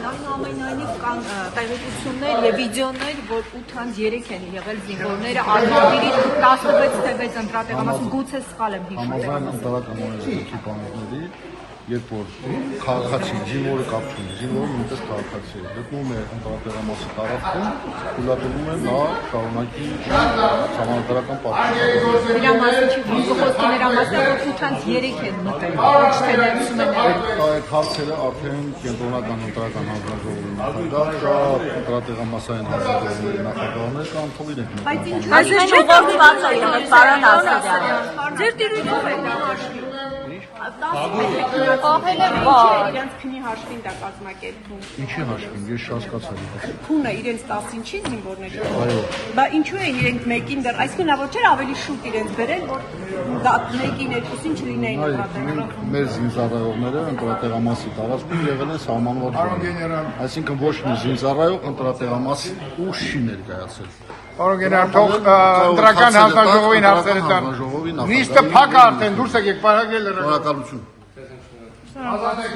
Պարոն, այնուամենայնիվ կան տեղեկություններ եւ վիդեոներ, որ 8-3 են եղել զինվորները Արմավիրից 16 թվեց ընտրատեղամասում, գուցե սխալ եմ հիշում։ Համաձայն ընտրական օրենսգրքի բանալների, երբ որ քաղաքացի զինվորը կապ չունի, զինվորը նույնպես քաղաքացի է, գտնում է ընտրատեղամասի տարածքում, թույլատրվում է նա շարունակի համանդրական պաշտպանություն։ Դրա մասին չի խոսքի նրա մասին, որ 8-3 են մտել, ոչ թե ներսում են։ Այդ հարցերը արդեն կենտրոնական ընտրական հանձնաժողովի նախագահ կա, ընտրատեղամասային հանձնաժողովի նախագահներ կան, թող իրենք մտան։ Բայց ինչ ժողովված է եղել, պարոն Ասատրյան։ Ձեր տիրույթով է դա հաշվի։ Ահել է բար։ Իրենց քնի հաշվին դա կազմակերպում։ Ինչի հաշվին, ես չհասկացա։ Քունը իրենց 10-ին չի զինվորների։ Այո։ Բա ինչու են իրենք մեկին դեռ, այսինքն լավ չէր ավելի շուտ իրենց բերել, որ դա մեկին երկուսին չլինեին ընտրատեղամասում։ Մեր զինծառայողները ընտրատեղամասի տարածքում եղել են սահմանված զոնում։ Այսինքն ոչ մի զինծառայող ընտրատեղամաս ուշ չի ներկայացել։ Պարոն գեներալ, թող ընտրական հանձնաժողովին հարցերը տան։ Նիստը փակ է արդեն, դուրս եկեք, պարագել։ Շնորհակալություն։